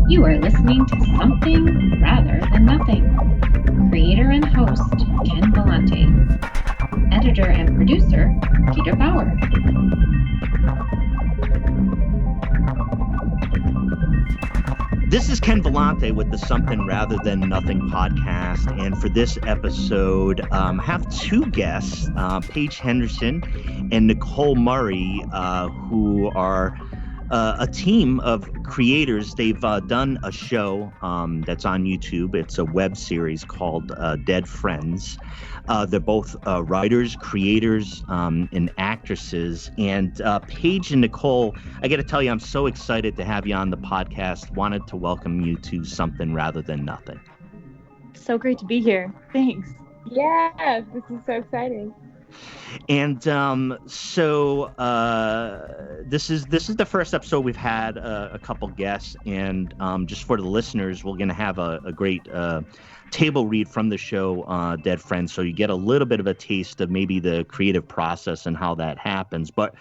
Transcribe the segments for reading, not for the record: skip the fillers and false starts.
You are listening to Something Rather Than Nothing. Creator and host, Ken Vellante. Editor and producer, Peter Bauer. This is Ken Vellante with the Something Rather Than Nothing podcast. And for this episode, I have two guests, Paige Henderson and Nicole Murray, who are a team of creators. They've done a show that's on YouTube. It's a web series called Dead Friends. They're both writers, creators, and actresses. And Paige and Nicole, I got to tell you, I'm so excited to have you on the podcast. Wanted to welcome you to Something Rather Than Nothing. So great to be here. Thanks. Yeah, this is so exciting. And this is the first episode we've had a couple guests, and just for the listeners, we're going to have a great table read from the show Dead Friends, so you get a little bit of a taste of maybe the creative process and how that happens. But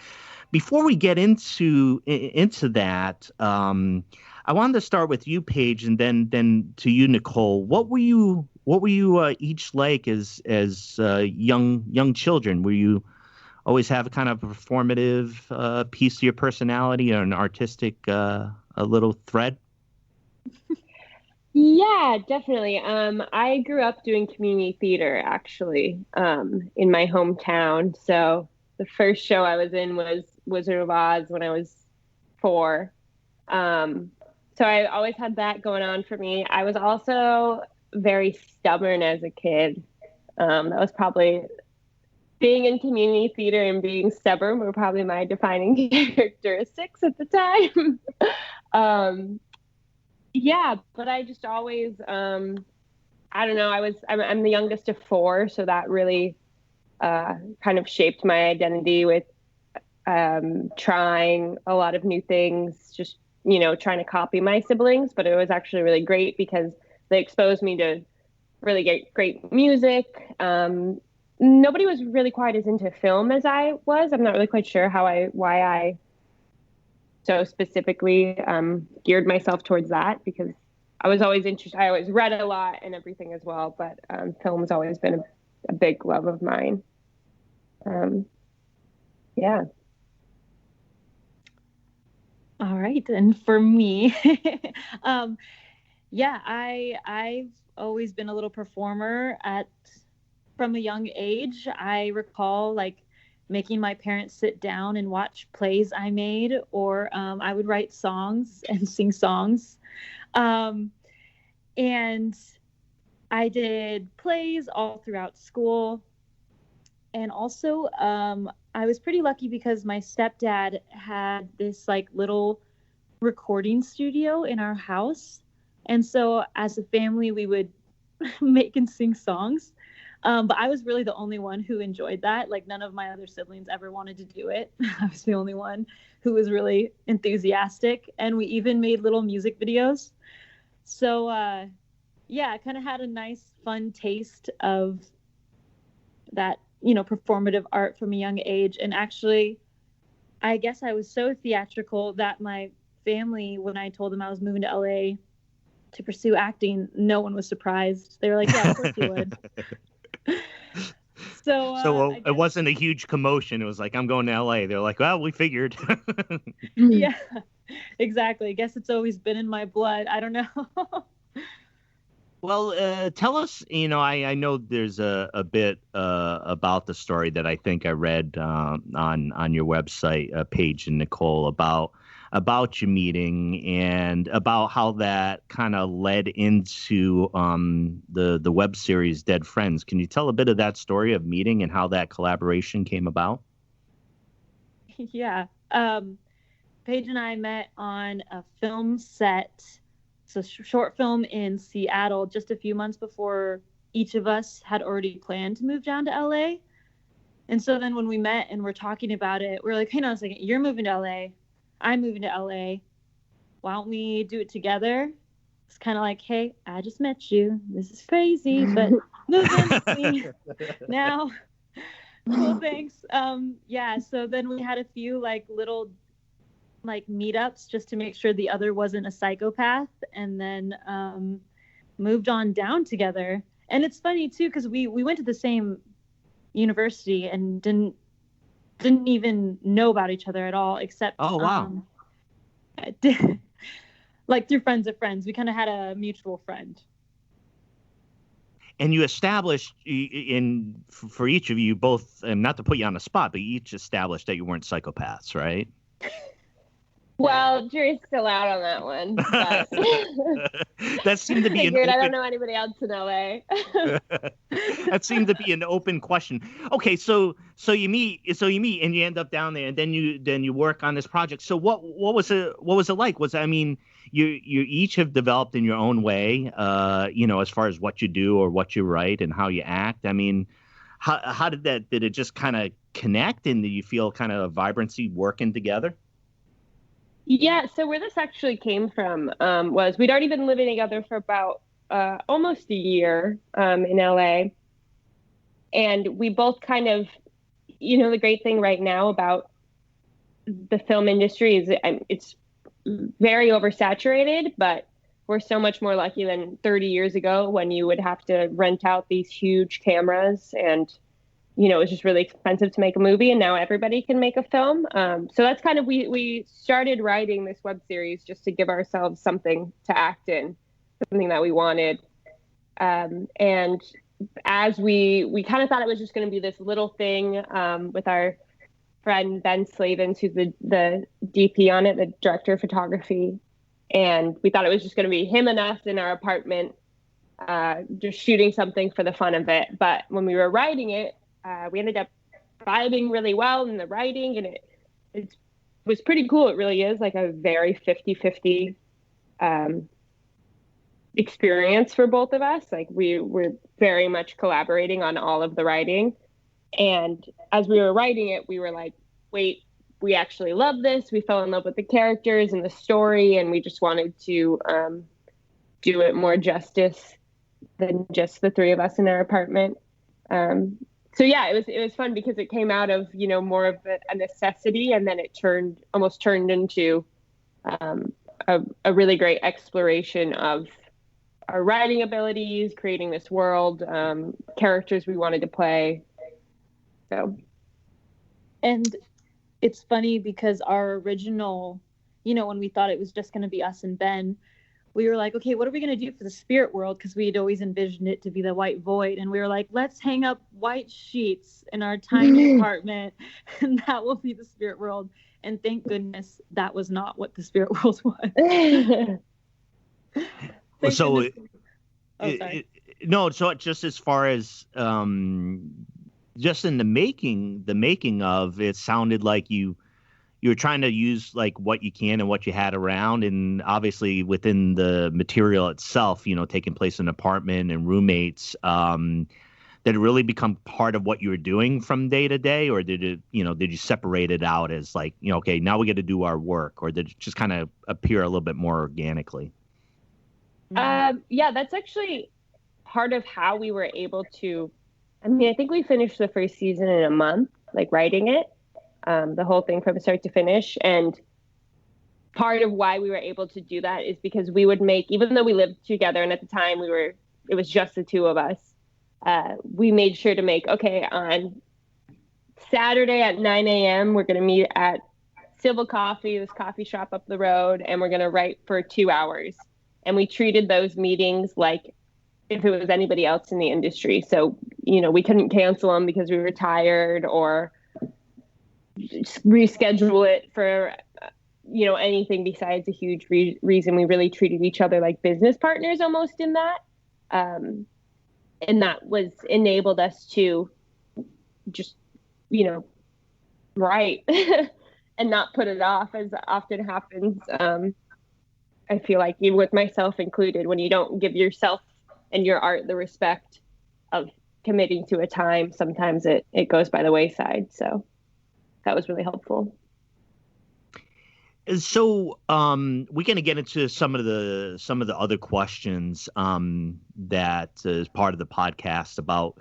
before we get into that, I wanted to start with you, Paige, and then to you, Nicole. What were you each like as young children? Were you always have a kind of performative piece to your personality or an artistic a little thread? Yeah, definitely. I grew up doing community theater, actually, in my hometown. So the first show I was in was Wizard of Oz when I was 4. So I always had that going on for me. I was also very stubborn as a kid. That was probably being in community theater and being stubborn were probably my defining characteristics at the time. Yeah, but I just always, I don't know, I'm the youngest of 4, so that really kind of shaped my identity with trying a lot of new things, just, trying to copy my siblings. But it was actually really great because they exposed me to really great music. Nobody was really quite as into film as I was. I'm not really quite sure why I so specifically geared myself towards that, because I was always interested. I always read a lot and everything as well, but film has always been a big love of mine. Yeah. All right. And for me, I've always been a little performer from a young age. I recall making my parents sit down and watch plays I made, or I would write songs and sing songs. And I did plays all throughout school. And also, I was pretty lucky because my stepdad had this little recording studio in our house. And so as a family, we would make and sing songs. But I was really the only one who enjoyed that. None of my other siblings ever wanted to do it. I was the only one who was really enthusiastic. And we even made little music videos. So, I kind of had a nice, fun taste of that, performative art from a young age. And actually, I guess I was so theatrical that my family, when I told them I was moving to LA to pursue acting, no one was surprised. They were like, yeah, of course you would. So it wasn't a huge commotion. It was like, I'm going to LA. They're like, well, we figured. Yeah, exactly. I guess it's always been in my blood. I don't know. Well, tell us, I know there's a bit about the story that I think I read on your website, Paige and Nicole, about your meeting and about how that kind of led into the web series Dead Friends. Can you tell a bit of that story of meeting and how that collaboration came about? Yeah. Paige and I met on a film set. It's a short film in Seattle just a few months before each of us had already planned to move down to LA. And so then when we met and we're talking about it, we're like, hang on a second, you're moving to LA. I'm moving to LA. Why don't we do it together? It's kind of like, hey, I just met you. This is crazy, but move in with me now. Cool, thanks. So then we had a few little like meetups just to make sure the other wasn't a psychopath, and then moved on down together. And it's funny too, because we went to the same university and didn't even know about each other at all, except like through friends of friends. We kind of had a mutual friend. And you established for each of you both, and not to put you on the spot, but you each established that you weren't psychopaths, right? Well, jury's still out on that one. But that seemed to be I don't know anybody else in LA. That seemed to be an open question. Okay, so you meet and you end up down there, and then you work on this project. So what was it like? You each have developed in your own way, as far as what you do or what you write and how you act. I mean, how did it just kind of connect, and do you feel kind of a vibrancy working together? Yeah, so where this actually came from was we'd already been living together for about almost a year in LA. And we both kind of, the great thing right now about the film industry is it's very oversaturated, but we're so much more lucky than 30 years ago when you would have to rent out these huge cameras, and it was just really expensive to make a movie, and now everybody can make a film. So that's kind of, we started writing this web series just to give ourselves something to act in, something that we wanted. And as we kind of thought it was just going to be this little thing with our friend Ben Slavens, who's the DP on it, the director of photography. And we thought it was just going to be him and us in our apartment, just shooting something for the fun of it. But when we were writing it, we ended up vibing really well in the writing, and it was pretty cool. It really is like a very 50-50 experience for both of us. Like we were very much collaborating on all of the writing. And as we were writing it, we were like, wait, we actually love this. We fell in love with the characters and the story, and we just wanted to do it more justice than just the three of us in our apartment. So yeah, it was fun because it came out of, more of a necessity, and then it almost turned into a really great exploration of our writing abilities, creating this world, characters we wanted to play. So, and it's funny because our original, when we thought it was just going to be us and Ben, we were like, okay, what are we going to do for the spirit world? Because we had always envisioned it to be the white void. And we were like, let's hang up white sheets in our tiny apartment, and that will be the spirit world. And thank goodness that was not what the spirit world was. So just as far as just in the making of it, sounded like you were trying to use like what you can and what you had around, and obviously within the material itself, taking place in an apartment and roommates, did it really become part of what you were doing from day to day, or did you separate it out as like, okay, now we got to do our work, or did it just kind of appear a little bit more organically? Yeah, that's actually part of how we were able to, I think we finished the first season in a month, like writing it, the whole thing from start to finish. And part of why we were able to do that is because we would make, even though we lived together and at the time it was just the two of us, we made sure to make, okay, on Saturday at 9 a.m., we're going to meet at Civil Coffee, this coffee shop up the road, and we're going to write for 2 hours. And we treated those meetings like if it was anybody else in the industry. So, we couldn't cancel them because we were tired, or reschedule it for, anything besides a huge reason. We really treated each other like business partners almost in that. And that was enabled us to just, write and not put it off, as often happens. I feel like, even with myself included, when you don't give yourself and your art the respect of committing to a time, sometimes it goes by the wayside. So that was really helpful. So we're going to get into some of the other questions that is part of the podcast about,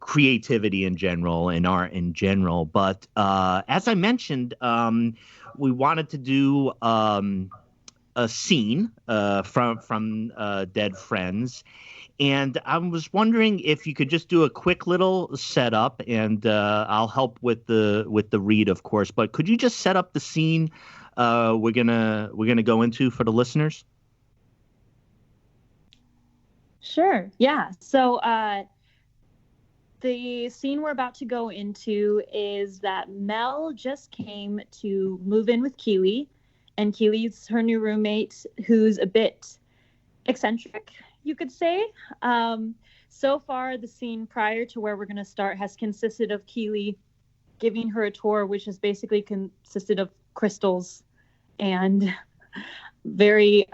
creativity in general and art in general. But as I mentioned, we wanted to do a scene from Dead Friends, and I was wondering if you could just do a quick little setup, and I'll help with the read, of course. But could you just set up the scene we're gonna go into for the listeners? Sure. Yeah. So the scene we're about to go into is that Mel just came to move in with Keely, and Keely's her new roommate, who's a bit eccentric, you could say. So far, the scene prior to where we're going to start has consisted of Keely giving her a tour, which has basically consisted of crystals and very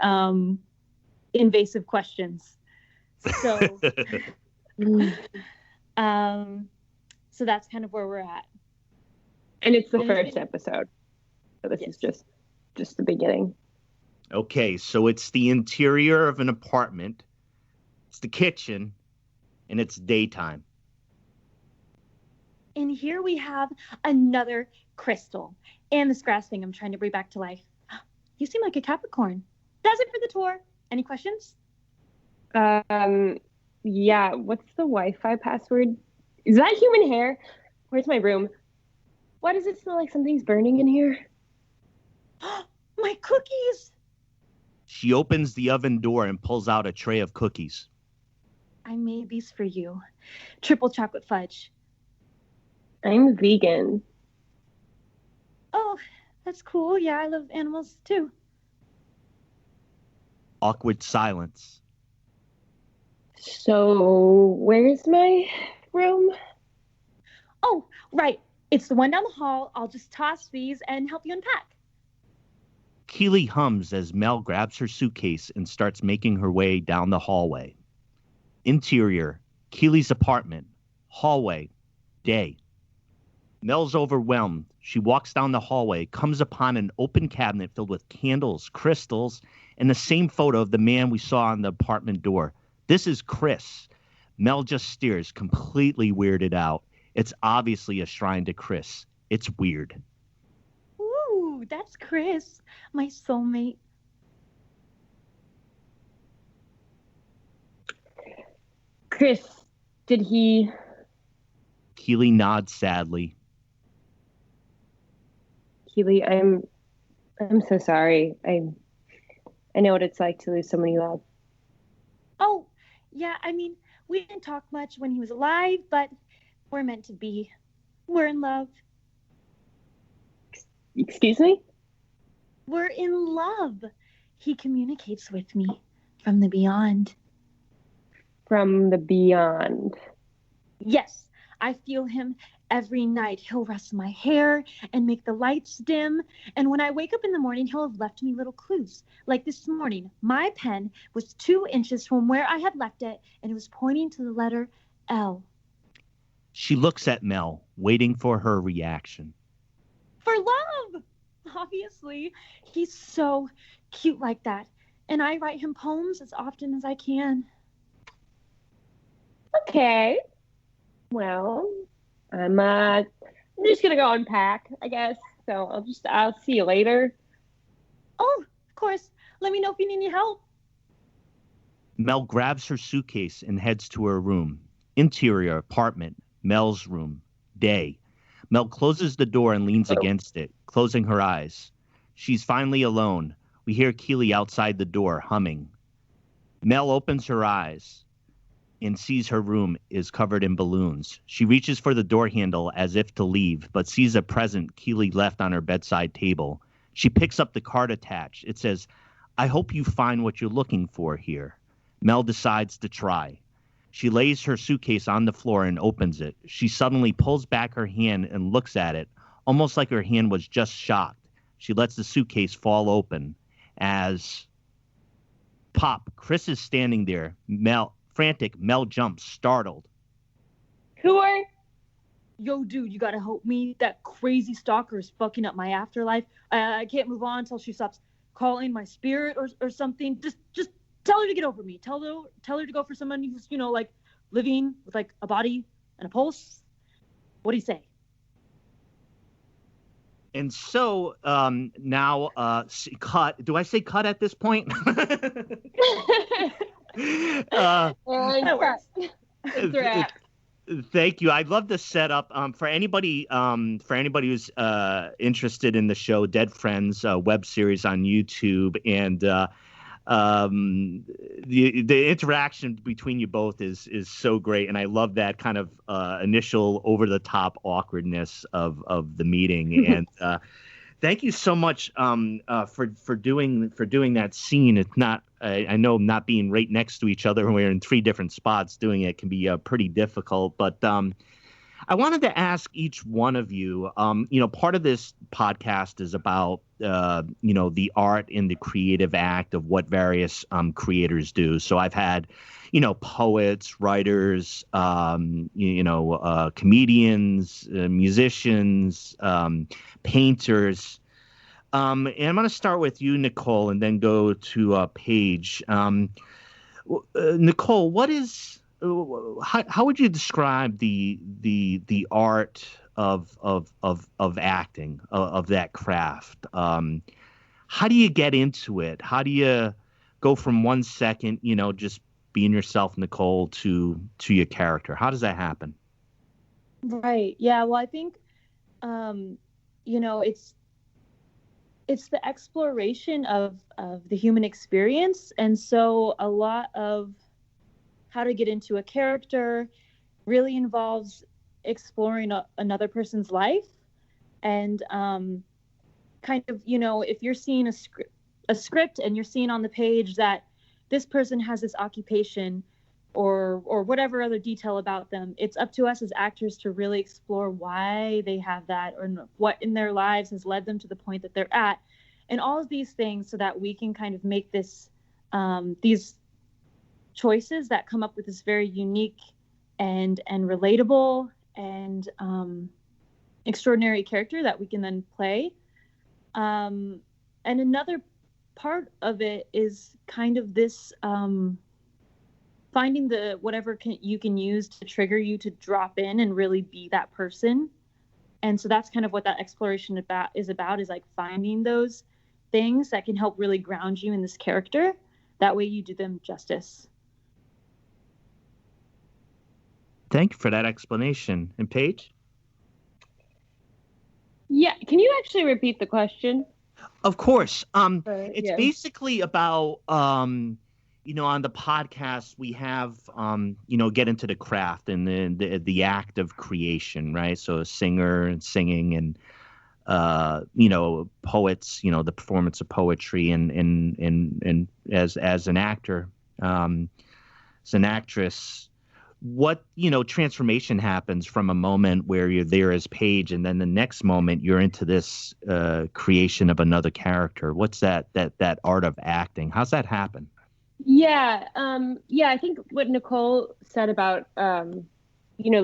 invasive questions. So, so that's kind of where we're at. And it's the first episode, so this is just the beginning. Okay, so it's the interior of an apartment, it's the kitchen, and it's daytime. And here we have another crystal and this grass thing I'm trying to bring back to life. You seem like a Capricorn. That's it for the tour. Any questions? Yeah, what's the Wi-Fi password? Is that human hair? Where's my room? Why does it smell like something's burning in here? My cookies! She opens the oven door and pulls out a tray of cookies. I made these for you. Triple chocolate fudge. I'm vegan. Oh, that's cool. Yeah, I love animals too. Awkward silence. So, where's my room? Oh, right. It's the one down the hall. I'll just toss these and help you unpack. Keely hums as Mel grabs her suitcase and starts making her way down the hallway. Interior, Keely's apartment. Hallway, day. Mel's overwhelmed. She walks down the hallway, comes upon an open cabinet filled with candles, crystals, and the same photo of the man we saw on the apartment door. This is Chris. Mel just stares, completely weirded out. It's obviously a shrine to Chris. It's weird. Ooh, that's Chris, my soulmate. Chris, did he... Keely nods sadly. Keely, I'm so sorry. I know what it's like to lose someone you love. Oh, yeah, I mean, we didn't talk much when he was alive, but we're meant to be. We're in love. Excuse me? We're in love. He communicates with me from the beyond. From the beyond. Yes, I feel him every night. He'll rustle my hair and make the lights dim. And when I wake up in the morning, he'll have left me little clues. Like this morning, my pen was 2 inches from where I had left it, and it was pointing to the letter L. She looks at Mel, waiting for her reaction. For love! Obviously, he's so cute like that. And I write him poems as often as I can. Okay. Well, I'm just gonna go unpack, I guess. So I'll see you later. Oh, of course. Let me know if you need any help. Mel grabs her suitcase and heads to her room. Interior, apartment, Mel's room, day. Mel closes the door and leans against it, closing her eyes. She's finally alone. We hear Keely outside the door, humming. Mel opens her eyes and sees her room is covered in balloons. She reaches for the door handle as if to leave, but sees a present Keely left on her bedside table. She picks up the card attached. It says, "I hope you find what you're looking for here." Mel decides to try. She lays her suitcase on the floor and opens it. She suddenly pulls back her hand and looks at it, almost like her hand was just shocked. She lets the suitcase fall open as pop, Chris is standing there. Frantic, Mel jumps, startled. Who are... Yo, dude, you gotta help me. That crazy stalker is fucking up my afterlife. I can't move on until she stops calling my spirit or something. Just tell her to get over me. Tell her to go for someone who's, like living with like a body and a pulse. What do you say? And so now, cut. Do I say cut at this point? That works. It's a wrap. Thank you. I'd love to set up for anybody who's interested in the show Dead Friends web series on YouTube, and the interaction between you both is so great, and I love that kind of initial over the top awkwardness of the meeting. And thank you so much for doing that scene. It's not. I know not being right next to each other when we're in three different spots doing it can be pretty difficult. But I wanted to ask each one of you. Part of this podcast is about the art and the creative act of what various creators do. So I've had poets, writers, comedians, musicians, painters. And I'm going to start with you, Nicole, and then go to Paige. Nicole, how would you describe the art of acting, of that craft? How do you get into it? How do you go from 1 second, just being yourself, Nicole, to your character? How does that happen? Right. Yeah. Well, I think, it's the exploration of the human experience. And so a lot of how to get into a character really involves exploring another person's life. And kind of, if you're seeing a script and you're seeing on the page that this person has this occupation or whatever other detail about them, it's up to us as actors to really explore why they have that or what in their lives has led them to the point that they're at, and all of these things, so that we can kind of make this these choices that come up with this very unique and relatable and extraordinary character that we can then play. And another part of it is kind of this finding whatever you can use to trigger you to drop in and really be that person. And so that's kind of what that exploration is like finding those things that can help really ground you in this character. That way you do them justice. Thank you for that explanation. And Paige? Yeah, can you actually repeat the question? Of course. It's basically about on the podcast we have get into the craft and the act of creation, right? So a singer and singing and poets, the performance of poetry and as an actor, as an actress, what transformation happens from a moment where you're there as Paige and then the next moment you're into this creation of another character? What's that art of acting? How's that happen? Yeah, I think what Nicole said about the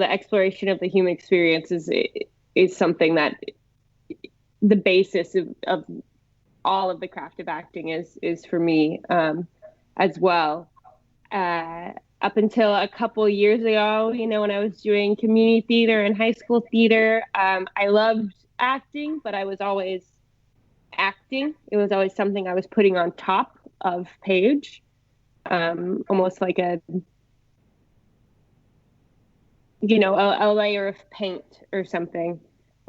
exploration of the human experience is something that the basis of all of the craft of acting is for me as well. Up until a couple years ago, when I was doing community theater and high school theater, I loved acting, but I was always acting. It was always something I was putting on top of Paige, almost like a layer of paint or something.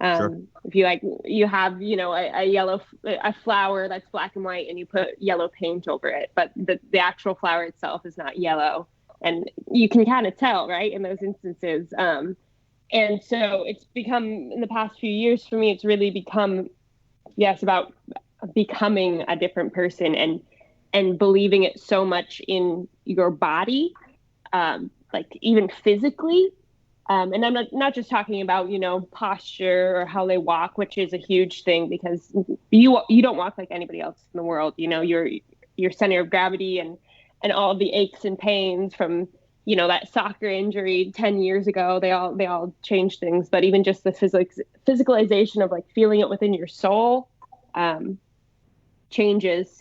Sure. If you have a flower that's black and white and you put yellow paint over it, but the actual flower itself is not yellow. And you can kind of tell, right, in those instances. And so it's become, in the past few years for me, it's really become, about becoming a different person and believing it so much in your body, like even physically. And I'm not just talking about, posture or how they walk, which is a huge thing because you don't walk like anybody else in the world. Your center of gravity and all of the aches and pains from, that soccer injury 10 years ago, they all change things. But even just the physicalization of like feeling it within your soul changes.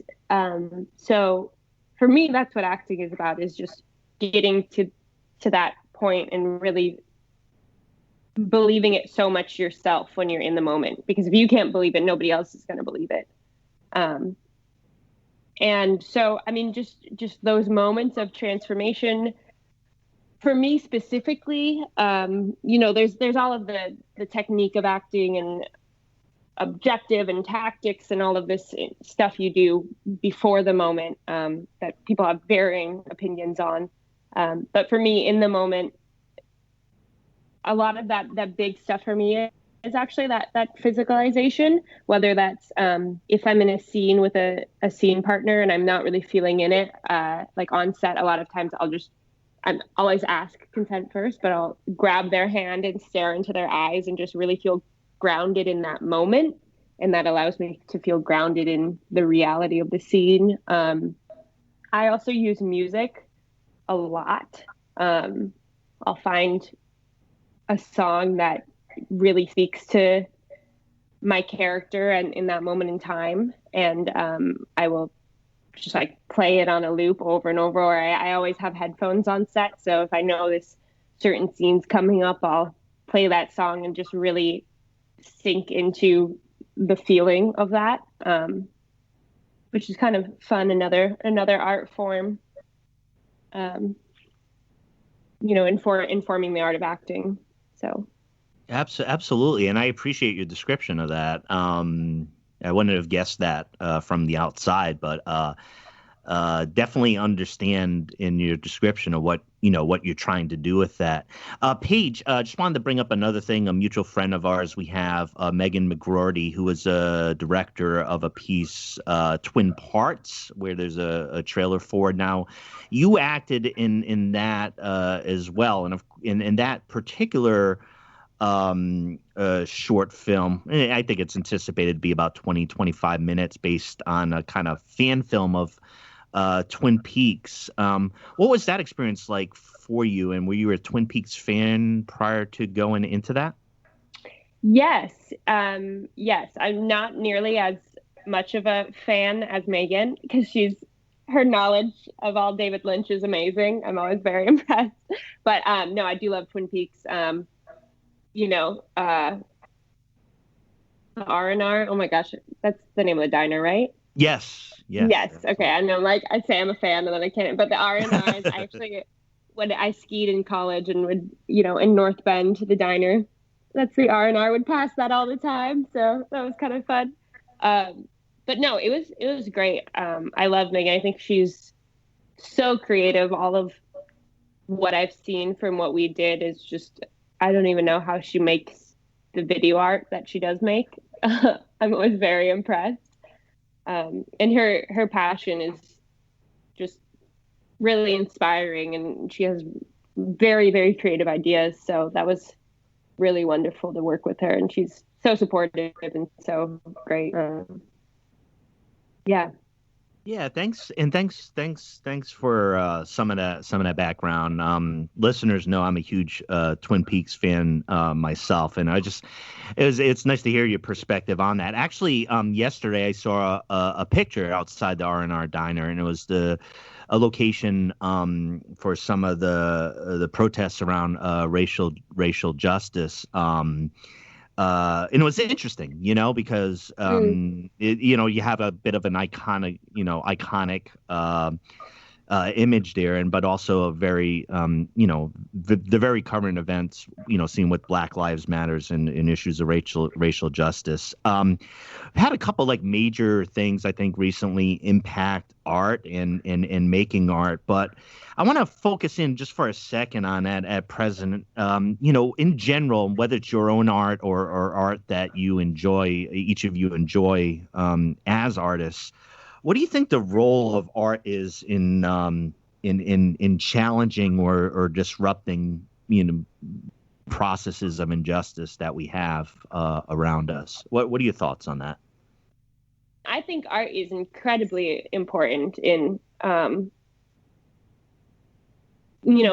So for me, that's what acting is about, is just getting to that point and really believing it so much yourself when you're in the moment, because if you can't believe it, nobody else is going to believe it. And so, I mean, just those moments of transformation for me specifically, there's all of the technique of acting and objective and tactics and all of this stuff you do before the moment, that people have varying opinions on. But for me, in the moment, a lot of that big stuff for me is actually that physicalization, whether that's if I'm in a scene with a scene partner and I'm not really feeling in it, like on set, a lot of times I'm always ask consent first, but I'll grab their hand and stare into their eyes and just really feel grounded in that moment. And that allows me to feel grounded in the reality of the scene. I also use music a lot. I'll find a song that really speaks to my character and in that moment in time. And I will just like play it on a loop over and over, or I always have headphones on set. So if I know this certain scene's coming up, I'll play that song and just really sink into the feeling of that, which is kind of fun. Another art form, informing the art of acting. So. Absolutely. And I appreciate your description of that. I wouldn't have guessed that from the outside, but definitely understand in your description of what you're trying to do with that. Paige, just wanted to bring up another thing. A mutual friend of ours, we have Megan McGroarty, who is a director of a piece, Twin Parts, where there's a trailer for. Now, you acted in that as well, and in that particular short film. I think it's anticipated to be about 25 minutes based on a kind of fan film of Twin Peaks. What was that experience like for you? And were you a Twin Peaks fan prior to going into that? Yes. Yes. I'm not nearly as much of a fan as Megan, because her knowledge of all David Lynch is amazing. I'm always very impressed. But no, I do love Twin Peaks. The R&R. Oh my gosh, that's the name of the diner, right? Yes. Okay, I know. Like I say, I'm a fan, and then I can't. But the R&R is actually when I skied in college and would, in North Bend, the diner. That's the R&R. Would pass that all the time, so that was kind of fun. But no, it was great. I love Megan. I think she's so creative. All of what I've seen from what we did is just, I don't even know how she makes the video art that she does make. I'm always very impressed. And her passion is just really inspiring, and she has very, very creative ideas. So that was really wonderful to work with her, and she's so supportive and so great. Yeah, thanks for some of that background. Listeners know I'm a huge Twin Peaks fan myself, and it's nice to hear your perspective on that. Actually, yesterday I saw a picture outside the R&R diner, and it was a location for some of the protests around racial justice. And it was interesting, because you have a bit of an iconic image there, but also a very the very current events, seen with Black Lives Matters and issues of racial justice. I've had a couple like major things I think recently impact art and making art, but I want to focus in just for a second on that at present. In general, whether it's your own art or art that you enjoy, each of you enjoy as artists. What do you think the role of art is in challenging or disrupting, processes of injustice that we have around us? What are your thoughts on that? I think art is incredibly important in,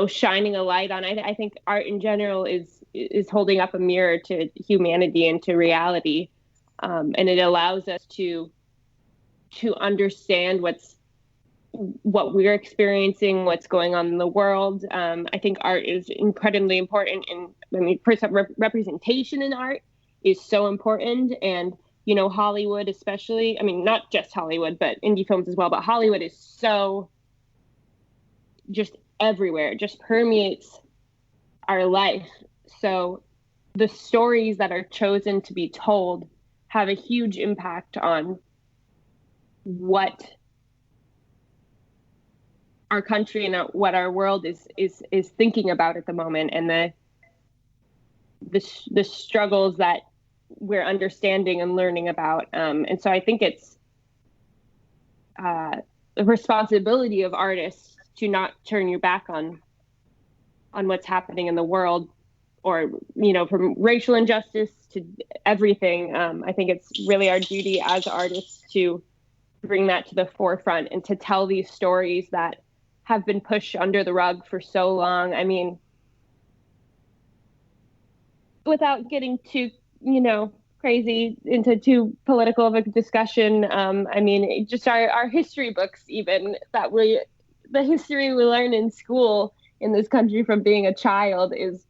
shining a light on. I think art in general is holding up a mirror to humanity and to reality, and it allows us to understand what's what we're experiencing, what's going on in the world. I think art is incredibly important. And I mean, first, representation in art is so important. And, you know, Hollywood especially, I mean, not just Hollywood, but indie films as well. But Hollywood is so just everywhere. It just permeates our life. So the stories that are chosen to be told have a huge impact on what our country and what our world is thinking about at the moment, and the struggles that we're understanding and learning about. And so I think it's the responsibility of artists to not turn your back on what's happening in the world, or, you know, from racial injustice to everything. I think it's really our duty as artists to bring that to the forefront and to tell these stories that have been pushed under the rug for so long. I mean, without getting too, you know, crazy into too political of a discussion, I mean, just our history books, even the history we learn in school in this country from being a child is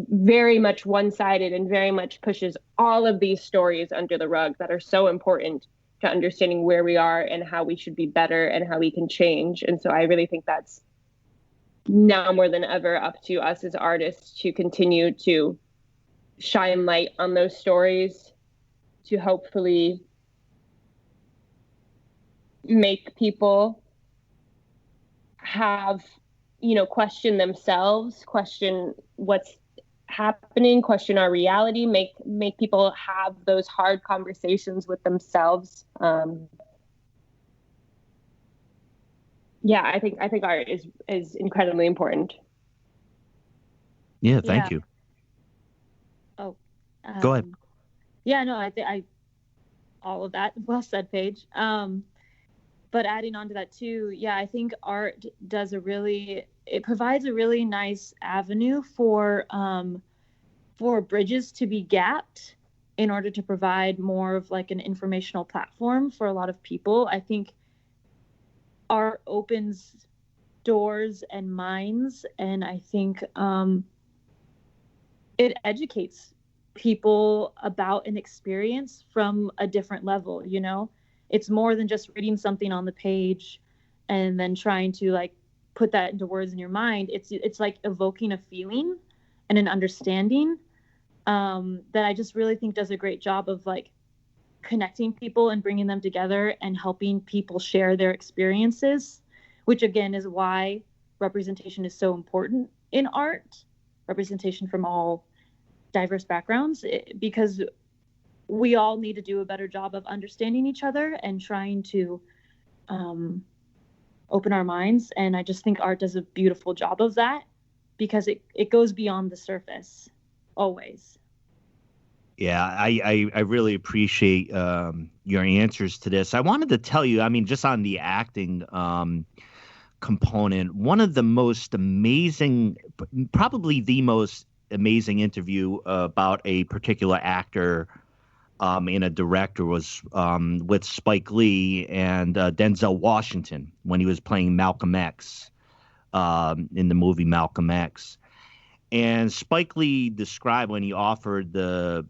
very much one-sided and very much pushes all of these stories under the rug that are so important to understanding where we are and how we should be better and how we can change. And so I really think that's now more than ever up to us as artists to continue to shine light on those stories, to hopefully make people have, you know, question themselves, question what's happening, question our reality, make people have those hard conversations with themselves. Yeah, I think art is incredibly important. Yeah, thank you. Oh, go ahead. Yeah, no, I all of that. Well said, Paige. But adding on to that too, yeah, I think art it provides a really nice avenue for bridges to be gapped in order to provide more of like an informational platform for a lot of people. I think art opens doors and minds, and I think it educates people about an experience from a different level, you know? It's more than just reading something on the page and then trying to like put that into words in your mind. It's like evoking a feeling and an understanding that I just really think does a great job of like connecting people and bringing them together and helping people share their experiences, which again is why representation is so important in art, representation from all diverse backgrounds, because we all need to do a better job of understanding each other and trying to open our minds. And I just think art does a beautiful job of that because it goes beyond the surface always. Yeah, I really appreciate your answers to this. I wanted to tell you, I mean, just on the acting component, one of the most amazing, probably the most amazing interview about a particular actor and a director was with Spike Lee and Denzel Washington when he was playing Malcolm X in the movie Malcolm X. And Spike Lee described when he offered the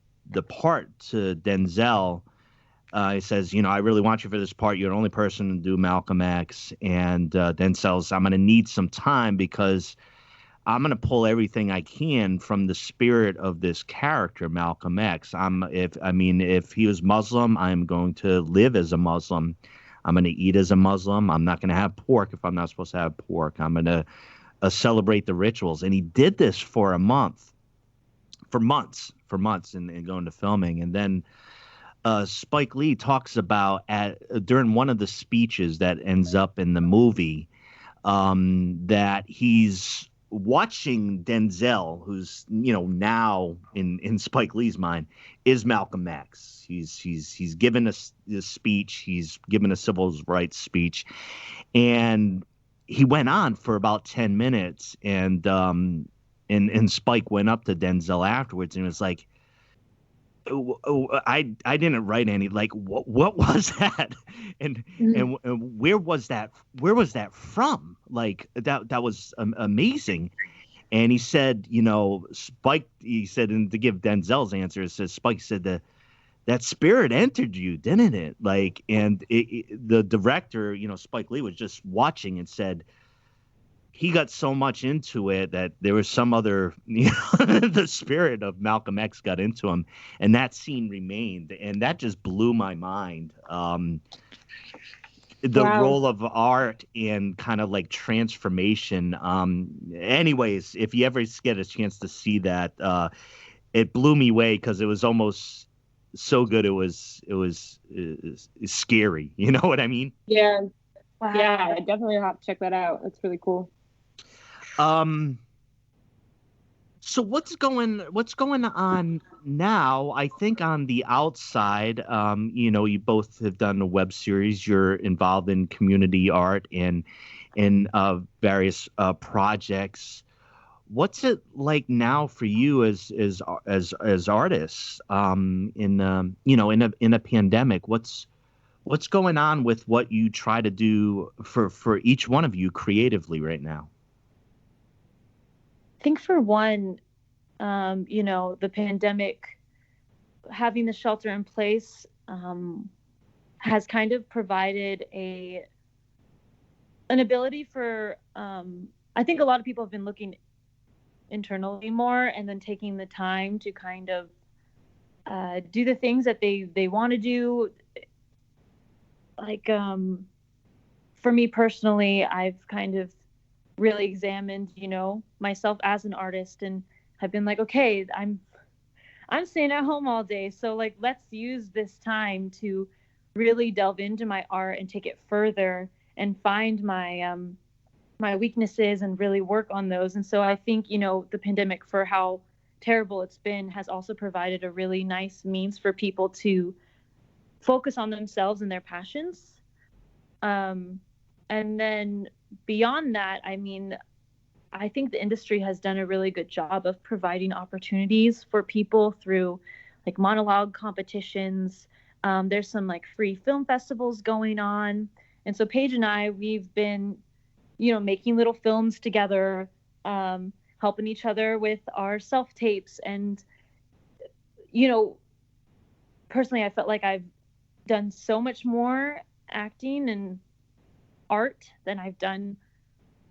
part to Denzel, he says, you know, I really want you for this part. You're the only person to do Malcolm X. And Denzel's, I'm going to need some time because I'm going to pull everything I can from the spirit of this character, Malcolm X. If he was Muslim, I'm going to live as a Muslim. I'm going to eat as a Muslim. I'm not going to have pork if I'm not supposed to have pork. I'm going to celebrate the rituals. And he did this for months, and going to filming. And then Spike Lee talks about during one of the speeches that ends up in the movie that he's watching Denzel, who's, you know, now in Spike Lee's mind is Malcolm X. He's given this speech. He's given a civil rights speech, and he went on for about 10 minutes. And Spike went up to Denzel afterwards and was like, I didn't write any. Like, what was that, and and where was that from? Like, that was amazing. And he said, Spike. He said, and to give Denzel's answer, it says Spike said that spirit entered you, didn't it? Like, and the director, Spike Lee was just watching and said he got so much into it that there was some other, the spirit of Malcolm X got into him, and that scene remained, and that just blew my mind. The Wow. role of art and kind of like transformation. Anyways, if you ever get a chance to see that, it blew me away because it was almost so good. It was scary. You know what I mean? Yeah. Wow. Yeah, I definitely have to check that out. That's really cool. So what's going on now? I think on the outside, you both have done a web series. You're involved in community art and in various projects. What's it like now for you as artists? In a pandemic, what's going on with what you try to do for each one of you creatively right now? I think for one, the pandemic, having the shelter in place, has kind of provided an ability for, I think a lot of people have been looking internally more and then taking the time to kind of do the things that they want to do. Like, for me personally, I've kind of really examined, myself as an artist, and have been like, okay, I'm staying at home all day, so like let's use this time to really delve into my art and take it further and find my my weaknesses and really work on those. And so I think, the pandemic, for how terrible it's been, has also provided a really nice means for people to focus on themselves and their passions. And then beyond that, I mean, I think the industry has done a really good job of providing opportunities for people through like monologue competitions. There's some like free film festivals going on. And so Paige and I, we've been, making little films together, helping each other with our self-tapes. And, personally, I felt like I've done so much more acting and art than I've done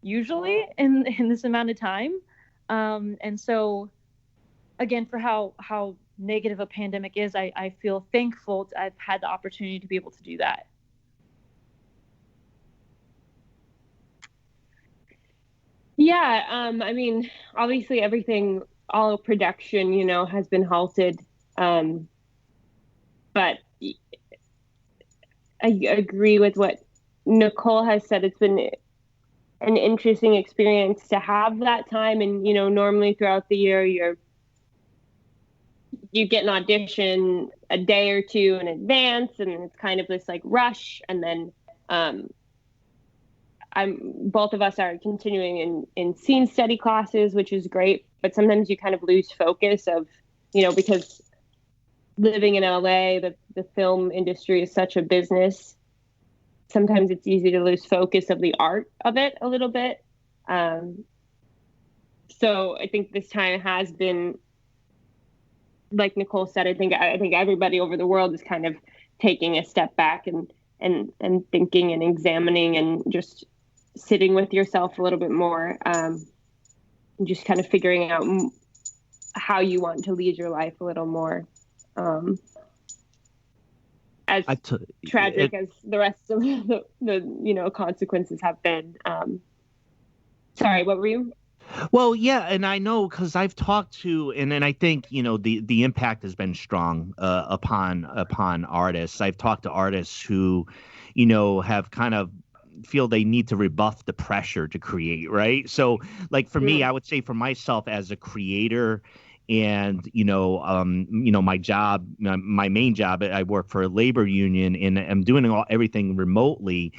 usually in this amount of time. And so again, for how negative a pandemic is, I feel thankful I've had the opportunity to be able to do that. Yeah, I mean, obviously everything, all production, has been halted. But I agree with what Nicole has said. It's been an interesting experience to have that time. And, normally throughout the year, you get an audition a day or two in advance, and it's kind of this like rush. And then both of us are continuing in scene study classes, which is great. But sometimes you kind of lose focus of, because living in LA, the film industry is such a business. Sometimes it's easy to lose focus of the art of it a little bit. So I think this time has been, like Nicole said, I think everybody over the world is kind of taking a step back and thinking and examining and just sitting with yourself a little bit more, and just kind of figuring out how you want to lead your life a little more. As tragic as the rest of the consequences have been. Sorry, what were you? Well, yeah, and I know because I've talked to, and I think the impact has been strong upon artists. I've talked to artists who, have kind of feel they need to rebuff the pressure to create, right? So, like for me, I would say for myself as a creator. And, my job, my main job, I work for a labor union and I'm doing everything remotely.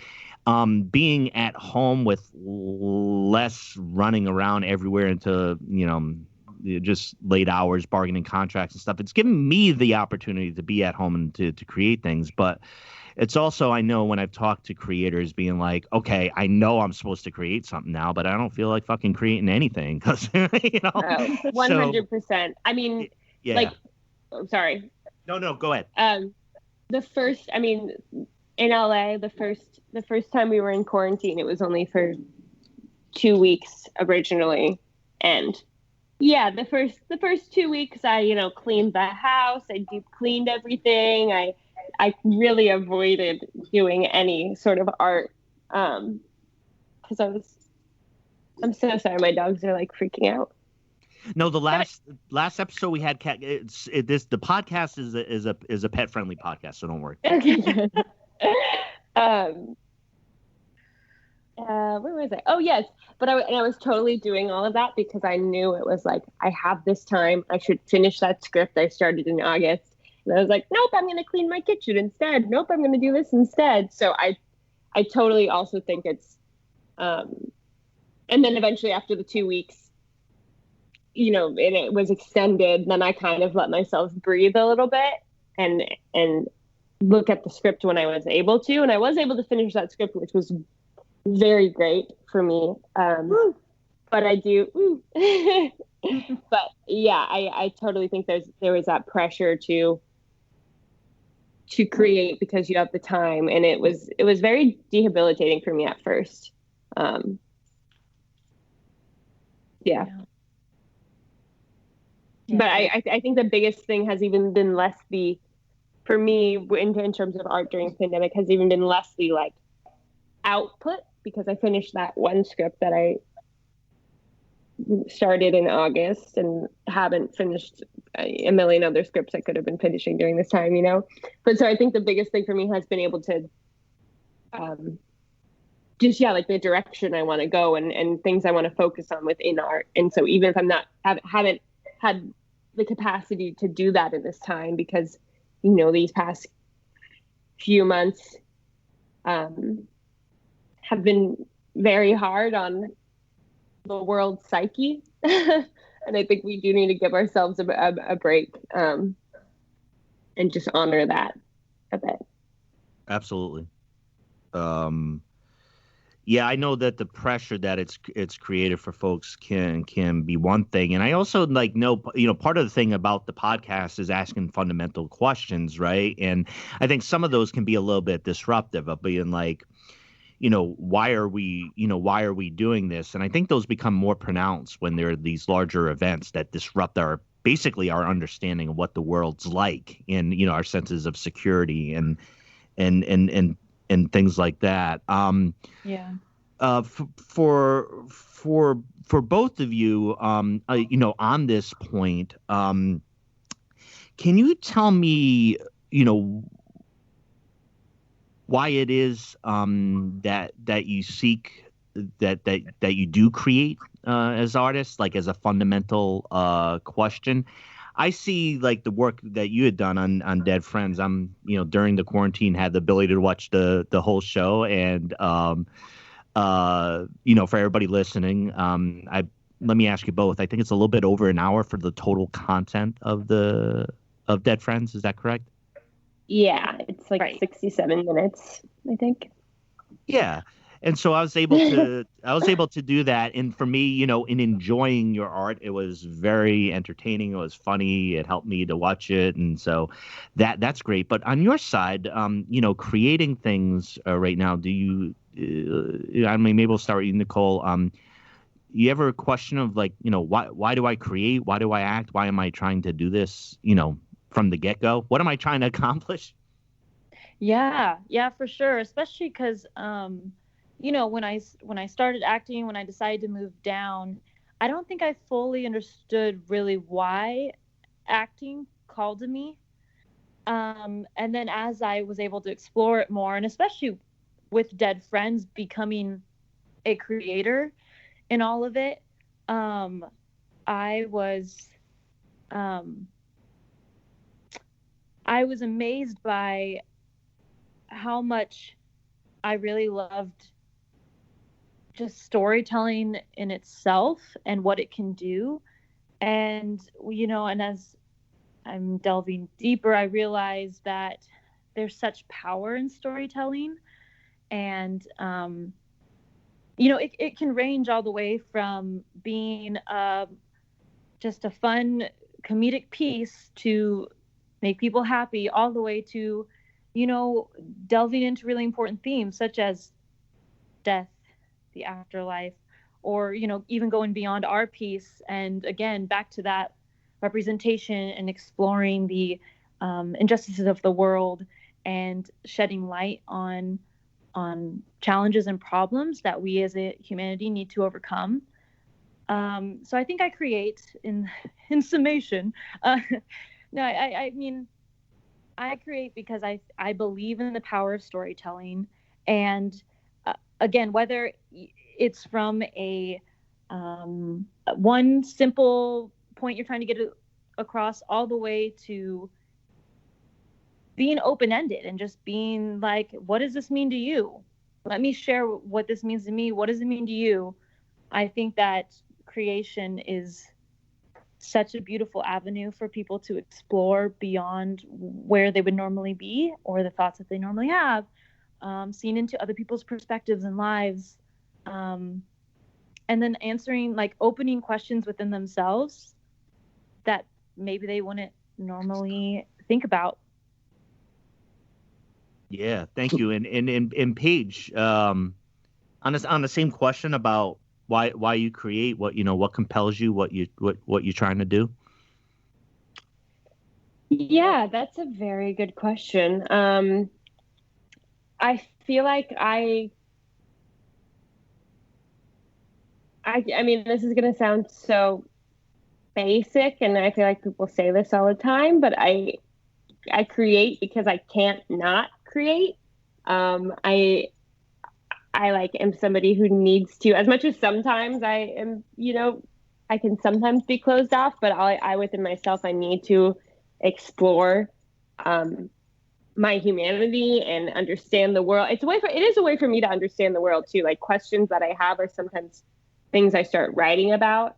Being at home with less running around everywhere into, just late hours, bargaining contracts and stuff. It's given me the opportunity to be at home and to create things. But it's also, I know when I've talked to creators being like, okay, I know I'm supposed to create something now, but I don't feel like fucking creating anything because, 100%. I mean, yeah. Oh, sorry. No, go ahead. In LA, the first time we were in quarantine, it was only for 2 weeks originally. And yeah, the first 2 weeks I, cleaned the house, I deep cleaned everything. I really avoided doing any sort of art. Because I'm so sorry, my dogs are like freaking out. No, the last episode we had cat. The podcast is a pet friendly podcast, so don't worry. Okay. Where was I? Oh yes, but I was totally doing all of that because I knew it was like I have this time. I should finish that script I started in August, and I was like, nope, I'm gonna clean my kitchen instead. Nope, I'm gonna do this instead. So I totally also think it's, and then eventually after the 2 weeks. And it was extended, then I kind of let myself breathe a little bit and look at the script when I was able to. And I was able to finish that script, which was very great for me. But I do, but yeah, I totally think there was that pressure to create because you have the time. And it was very debilitating for me at first. Yeah. But I think the biggest thing has even been less for me in terms of art during the pandemic has even been less the like output because I finished that one script that I started in August and haven't finished a million other scripts I could have been finishing during this time, But so I think the biggest thing for me has been able to like the direction I want to go and things I want to focus on within art. And so even if I'm not haven't had the capacity to do that in this time because these past few months have been very hard on the world's psyche and I think we do need to give ourselves a break and just honor that a bit. Absolutely. Yeah, I know that the pressure that it's created for folks can be one thing, and I also know part of the thing about the podcast is asking fundamental questions, right? And I think some of those can be a little bit disruptive of being like, why are we doing this? And I think those become more pronounced when there are these larger events that disrupt our understanding of what the world's like, and our senses of security and things like that. Yeah. For both of you, on this point, can you tell me, why it is that you seek that you do create as artists, like as a fundamental question? I see like the work that you had done on Dead Friends. I'm, during the quarantine had the ability to watch the whole show, and for everybody listening, let me ask you both. I think it's a little bit over an hour for the total content of Dead Friends. Is that correct? Yeah, it's like 67 minutes, I think. Yeah. And so I was able to do that. And for me, in enjoying your art, it was very entertaining. It was funny. It helped me to watch it. And so that's great. But on your side, creating things right now, do you, maybe we'll start with you, Nicole. You ever question of like, why do I create? Why do I act? Why am I trying to do this, from the get-go? What am I trying to accomplish? Yeah, for sure. Especially because, when I started acting, when I decided to move down, I don't think I fully understood really why acting called to me. And then as I was able to explore it more, and especially with Dead Friends becoming a creator in all of it, I was amazed by how much I really loved just storytelling in itself and what it can do. And, and as I'm delving deeper, I realize that there's such power in storytelling. And, it can range all the way from being just a fun comedic piece to make people happy, all the way to, delving into really important themes such as death, the afterlife, or, even going beyond our piece. And again, back to that representation and exploring the injustices of the world and shedding light on challenges and problems that we as a humanity need to overcome. So I think I create in summation. No, I mean, I create because I believe in the power of storytelling. And again, whether it's from a one simple point you're trying to get across, all the way to being open-ended and just being like, what does this mean to you? Let me share what this means to me. What does it mean to you? I think that creation is such a beautiful avenue for people to explore beyond where they would normally be or the thoughts that they normally have, seeing into other people's perspectives and lives, and then answering, like, opening questions within themselves that maybe they wouldn't normally think about. Yeah, thank you. And Paige, on the same question about why you create, what compels you, what you're trying to do. Yeah, that's a very good question. I feel like I mean, this is going to sound so basic, and I feel like people say this all the time, but I create because I can't not create. I like am somebody who needs to, as much as sometimes I am, I can sometimes be closed off, but I within myself, I need to explore my humanity and understand the world. It is a way for me to understand the world too. Like, questions that I have are sometimes things I start writing about,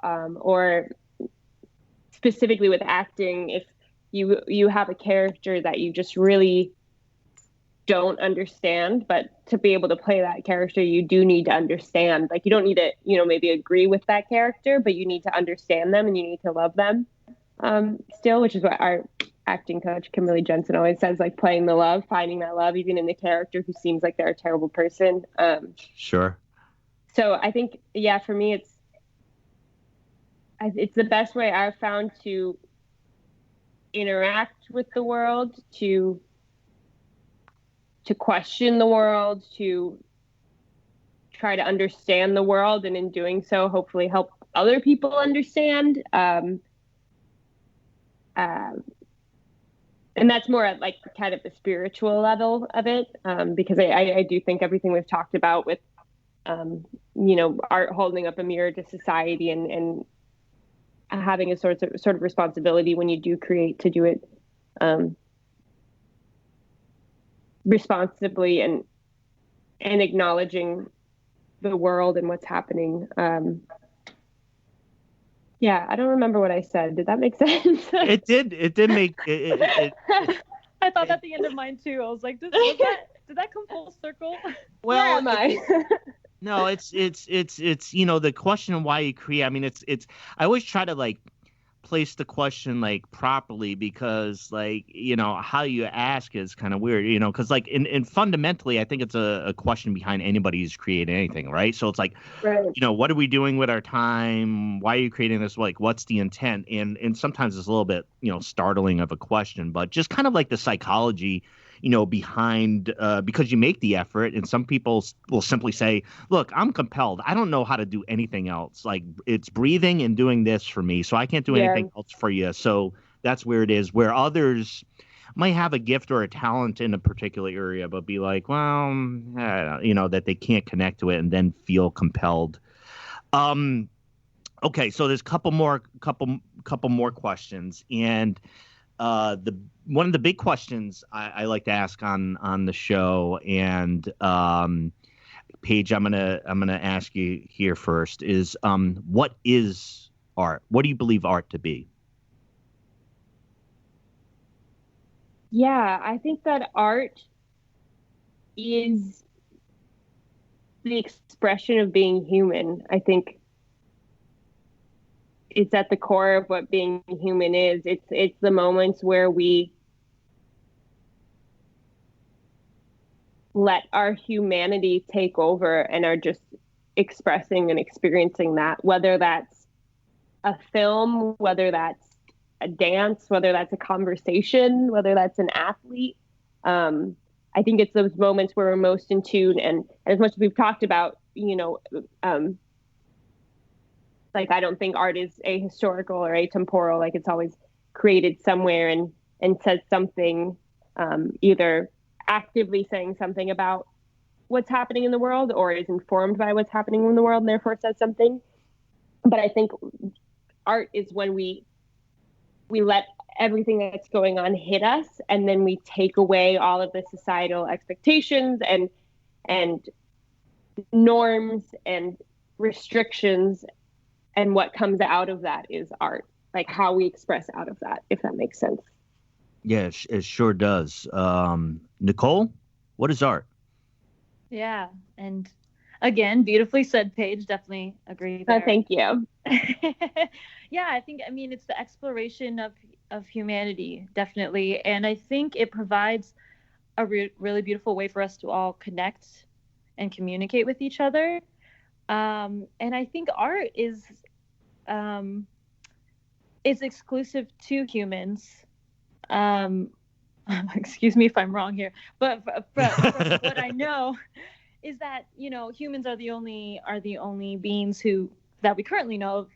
or specifically with acting, if you have a character that you just really don't understand, but to be able to play that character, you do need to understand. Like, you don't need to, maybe agree with that character, but you need to understand them and you need to love them still, which is what our acting coach, Kimberly Jensen, always says, like, playing the love, finding that love, even in the character who seems like they're a terrible person. Sure. So I think, yeah, for me, it's the best way I've found to interact with the world, to question the world, to try to understand the world, and in doing so, hopefully help other people understand. And that's more at, like, kind of the spiritual level of it, because I do think everything we've talked about with, art holding up a mirror to society and having a sort of responsibility when you do create, to do it responsibly and acknowledging the world and what's happening. Yeah, I don't remember what I said. Did that make sense? It did make it. I thought at the end of mine too. I was like, did that come full circle? Well, where am I? No, it's the question of why you create. I mean, it's I always try to, like, place the question, like, properly, because, like, how you ask is kind of weird, because, like, in fundamentally, I think it's a question behind anybody who's creating anything, right? So it's like, right. What are we doing with our time? Why are you creating this? Like, what's the intent? And sometimes it's a little bit, startling of a question, but just kind of like the psychology, behind, because you make the effort, and some people will simply say, look, I'm compelled. I don't know how to do anything else. Like, it's breathing and doing this for me, so I can't do anything else for you. So that's where it is, where others might have a gift or a talent in a particular area, but be like, well, that they can't connect to it and then feel compelled. Okay, so there's a couple more questions, and one of the big questions I like to ask on the show, and Paige, I'm gonna ask you here first, is what is art? What do you believe art to be? Yeah, I think that art is the expression of being human. I think it's at the core of what being human is. It's the moments where we let our humanity take over and are just expressing and experiencing that, whether that's a film, whether that's a dance, whether that's a conversation, whether that's an athlete. I think it's those moments where we're most in tune. And as much as we've talked about, like, I don't think art is ahistorical or atemporal. Like, it's always created somewhere and says something, either actively saying something about what's happening in the world, or is informed by what's happening in the world and therefore says something. But I think art is when we let everything that's going on hit us, and then we take away all of the societal expectations and norms and restrictions, and what comes out of that is art, like how we express out of that, if that makes sense. Yeah, it sure does. Nicole, what is art? Yeah, and again, beautifully said, Paige. Definitely agree there. Thank you. Yeah, I mean, it's the exploration of humanity, definitely. And I think it provides a really beautiful way for us to all connect and communicate with each other. And I think art is exclusive to humans. Excuse me if I'm wrong here, but from what I know is that, humans are the only beings that we currently know of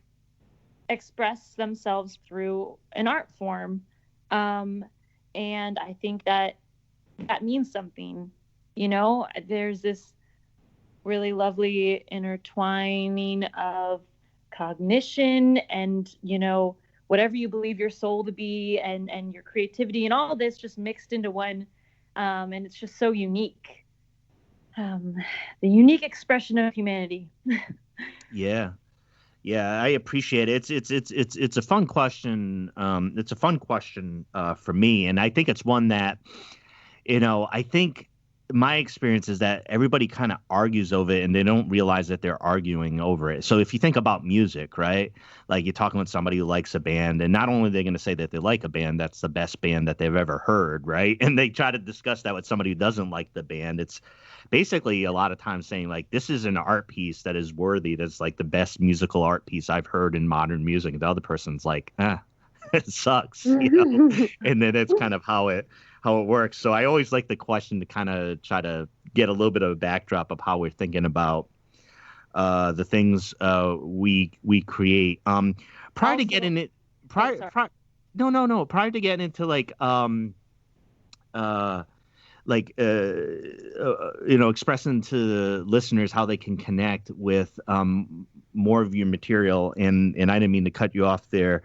express themselves through an art form. And I think that means something. There's this really lovely intertwining of cognition and, whatever you believe your soul to be and your creativity and all this just mixed into one. And it's just so unique. The unique expression of humanity. Yeah, I appreciate it. It's a fun question. It's a fun question for me, and I think it's one that, I think my experience is that everybody kind of argues over it and they don't realize that they're arguing over it. So if you think about music, right? Like, you're talking with somebody who likes a band, and not only are they going to say that they like a band, that's the best band that they've ever heard, right? And they try to discuss that with somebody who doesn't like the band. It's basically a lot of times saying, like, this is an art piece that is worthy. That's like the best musical art piece I've heard in modern music. And the other person's like, it sucks, And then it's kind of how it works. So I always like the question to kind of try to get a little bit of a backdrop of how we're thinking about the things we create. Prior to getting it, prior to getting into expressing to the listeners how they can connect with more of your material, and I didn't mean to cut you off there.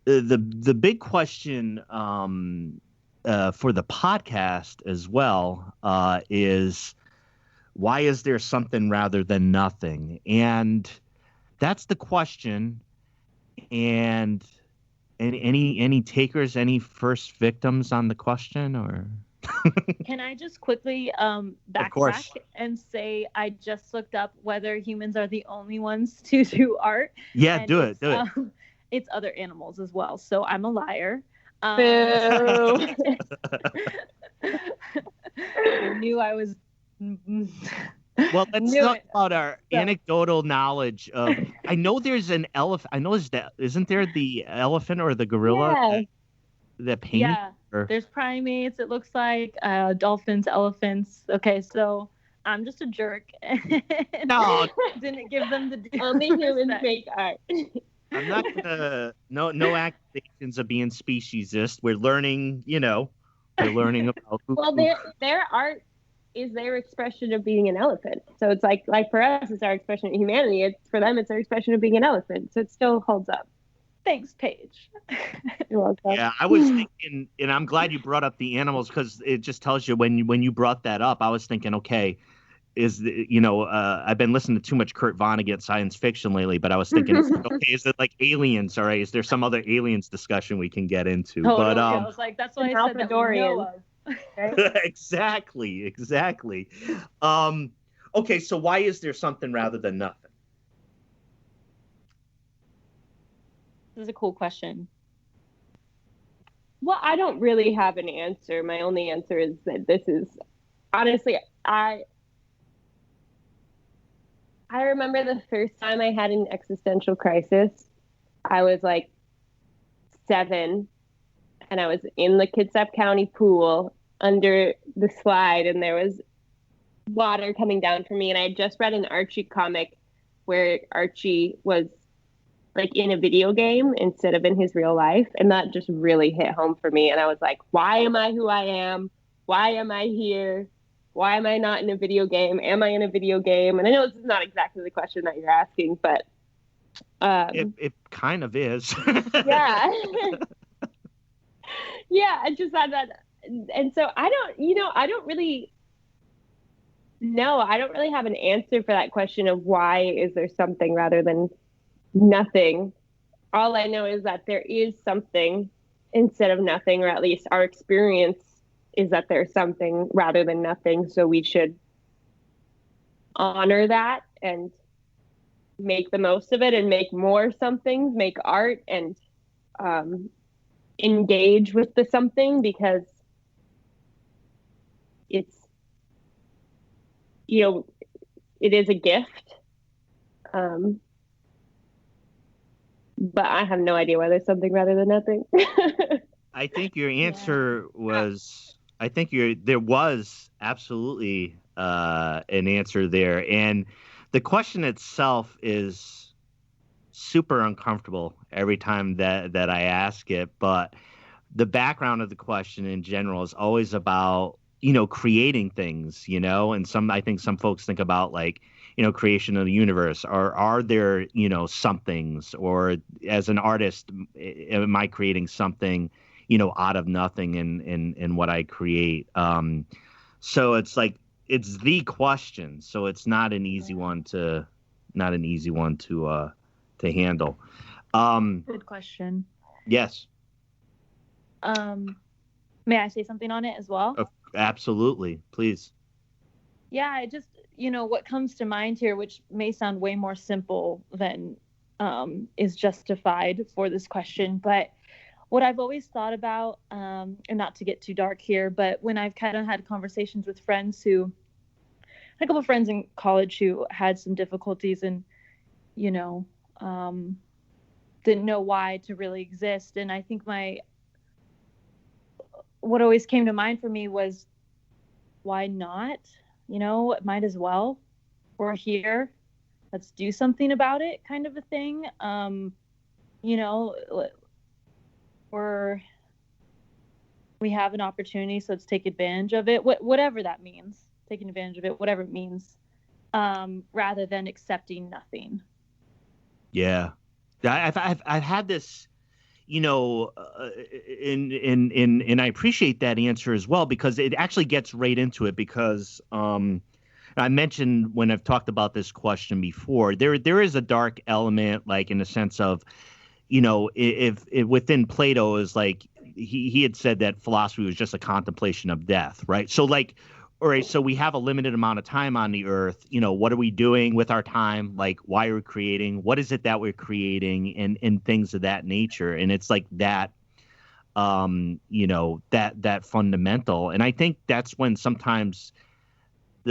The big question for the podcast as well is, why is there something rather than nothing? And that's the question. And any takers, any first victims on the question, or? Can I just quickly backtrack and say I just looked up whether humans are the only ones to do art. Yeah, do it. It's other animals as well. So I'm a liar. Boo. I knew I was. Well, let's talk about our anecdotal knowledge of. I know there's an elephant. I know isn't there the elephant or the gorilla that paint? Yeah, there's primates. It looks like dolphins, elephants. Okay, so I'm just a jerk. No, didn't give them the only humans make art. I'm not gonna. No accusations of being speciesist. We're learning. We're learning about. Well, their art is their expression of being an elephant. So it's like for us, it's our expression of humanity. It's for them, it's their expression of being an elephant. So it still holds up. Thanks, Paige. You're welcome. Yeah, I was thinking, and I'm glad you brought up the animals, because it just tells you when you brought that up, I was thinking, okay, I've been listening to too much Kurt Vonnegut science fiction lately, but I was thinking, okay, is it like aliens? All right, is there some other aliens discussion we can get into? Totally. But I was like, that's what I said that we know of. Exactly. Okay, so why is there something rather than nothing? This is a cool question. Well, I don't really have an answer. My only answer is that this is, honestly, I remember the first time I had an existential crisis. I was like 7, and I was in the Kitsap County pool under the slide, and there was water coming down for me. And I had just read an Archie comic where Archie was like in a video game instead of in his real life. And that just really hit home for me. And I was like, why am I who I am? Why am I here? Why am I not in a video game? Am I in a video game? And I know this is not exactly the question that you're asking, but it kind of is. Yeah. Yeah, I just had that. And so I don't really have an answer for that question of why is there something rather than nothing. All I know is that there is something instead of nothing, or at least our experience is that there's something rather than nothing. So we should honor that and make the most of it and make more somethings, make art, and engage with the something, because it's, it is a gift. But I have no idea why there's something rather than nothing. I think your answer was, there was absolutely an answer there. And the question itself is super uncomfortable every time that I ask it. But the background of the question in general is always about, creating things, and I think some folks think about like, creation of the universe, or are there, somethings, or as an artist, am I creating something, out of nothing in what I create? So it's like, it's the question. So it's not an easy one to handle. Good question. Yes. May I say something on it as well? Absolutely. Please. Yeah, I just, what comes to mind here, which may sound way more simple than is justified for this question, but what I've always thought about, and not to get too dark here, but when I've kind of had conversations with friends a couple of friends in college who had some difficulties and, didn't know why to really exist. And I think what always came to mind for me was, why not? Might as well. We're here. Let's do something about it, kind of a thing. We have an opportunity, so let's take advantage of it. Whatever that means, taking advantage of it, whatever it means, rather than accepting nothing. Yeah, I've had this, and I appreciate that answer as well, because it actually gets right into it, because I mentioned when I've talked about this question before, there is a dark element, like in the sense of, if within Plato is like, he had said that philosophy was just a contemplation of death, right? So like, all right, so we have a limited amount of time on the earth. What are we doing with our time? Like, why are we creating? What is it that we're creating, and things of that nature? And it's like that, that fundamental. And I think that's when sometimes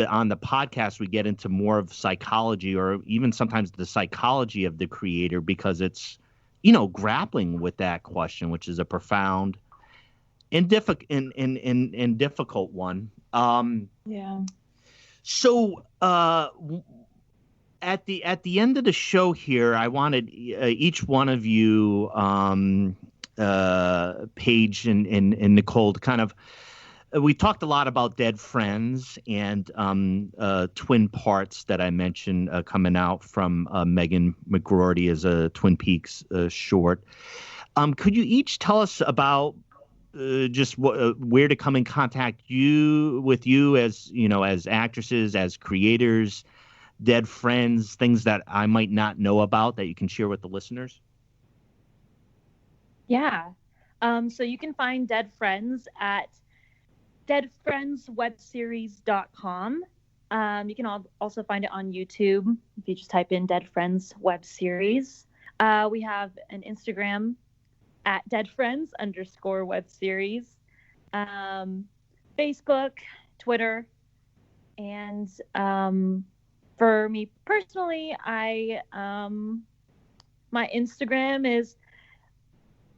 on the podcast we get into more of psychology, or even sometimes the psychology of the creator, because it's, grappling with that question, which is a profound and difficult one. Yeah. So at the end of the show here, I wanted each one of you, Paige and Nicole, to kind of, we talked a lot about dead friends and twin parts that I mentioned coming out from Megan McGroarty as a Twin Peaks short. Could you each tell us about just where to come in contact with you as as actresses, as creators, dead friends, things that I might not know about that you can share with the listeners? Yeah. So you can find Dead Friends at deadfriendswebseries.com. You can also find it on YouTube if you just type in Dead Friends Web Series. We have an Instagram at deadfriends_web series, Facebook, Twitter, and for me personally, my Instagram is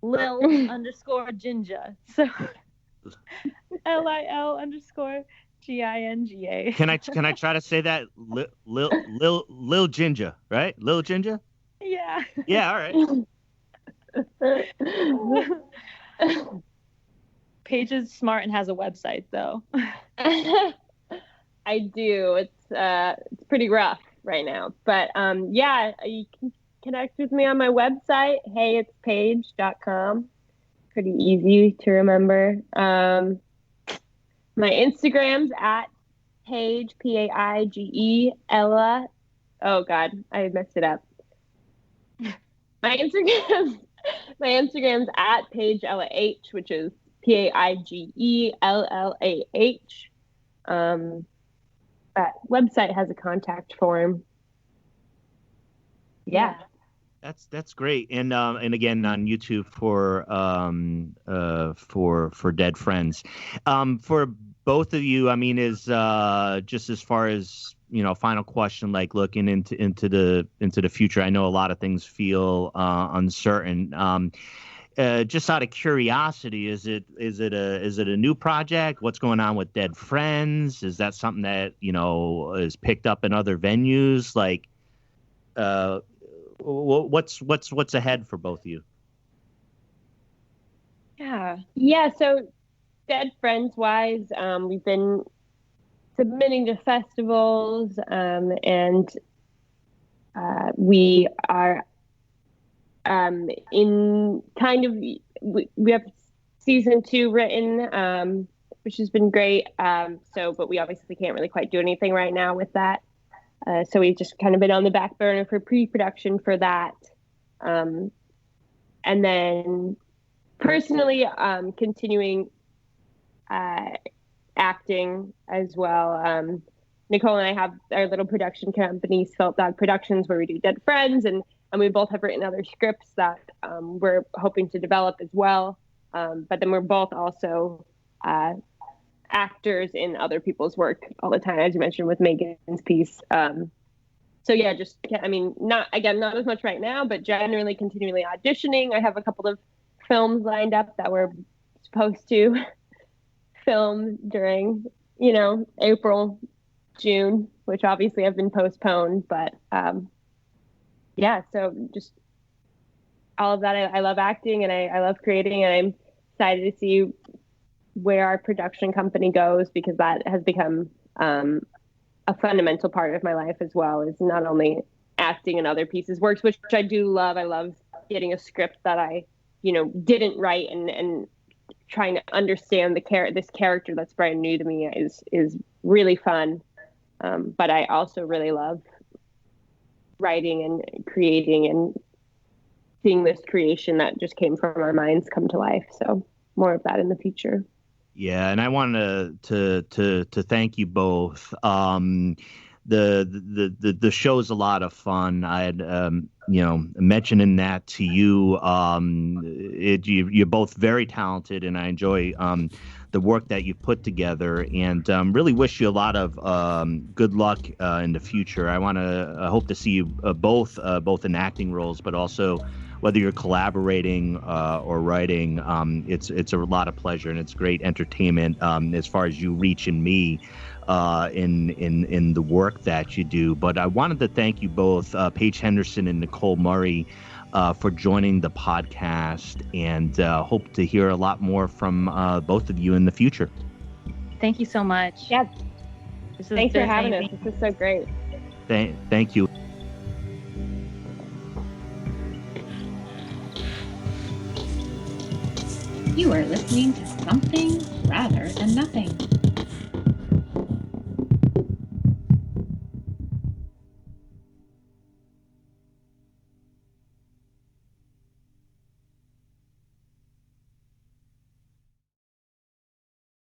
Lil_Ginja. So LIL_GINGA. Can I try to say that? Lil Ginger, right? Lil Ginger? Yeah. Yeah, all right. Paige is smart and has a website though. I do. It's pretty rough right now. But yeah, you can connect with me on my website, heyitspage.com. Pretty easy to remember. My Instagram's at Paige, Paige, Ella. Oh God, I messed it up. My Instagram's at Paige Ella H, which is PAIGELLAH. That website has a contact form. Yeah. That's great, and again on YouTube for Dead Friends. For both of you, I mean, is just as far as final question, like looking into the future. I know a lot of things feel uncertain. Just out of curiosity, is it a new project? What's going on with Dead Friends? Is that something that is picked up in other venues? Like, what's ahead for both of you? Yeah. So, Dead Friends wise, we've been submitting to festivals, and we are in kind of we have season 2 written, which has been great. But we obviously can't really quite do anything right now with that. So we've just kind of been on the back burner for pre-production for that. And then personally, continuing acting as well. Nicole and I have our little production company, Svelte Dog Productions, where we do Dead Friends, and we both have written other scripts that we're hoping to develop as well. But then we're both also actors in other people's work all the time, as you mentioned with Megan's piece. So yeah, not as much right now, but generally continually auditioning. I have a couple of films lined up that we're supposed to film during, April, June, which obviously have been postponed, but yeah, so just all of that. I love acting and I love creating, and I'm excited to see where our production company goes, because that has become a fundamental part of my life as well, is not only acting in other pieces' works, which I do love. I love getting a script that I, didn't write and trying to understand this character that's brand new to me is really fun. But I also really love writing and creating and seeing this creation that just came from our minds come to life. So more of that in the future. Yeah, and I wanted to thank you both. The show's a lot of fun. I had mentioning that to you. You're both very talented, and I enjoy the work that you put together, and really wish you a lot of good luck in the future. I hope to see you both in acting roles, but also whether you're collaborating or writing. It's a lot of pleasure, and it's great entertainment as far as you reach in me in the work that you do. But I wanted to thank you both, Paige Henderson and Nicole Murray, for joining the podcast, and hope to hear a lot more from both of you in the future. Thank you so much. Yeah. Thanks for having us. This is so great. Thank you. You are listening to Something Rather Than Nothing.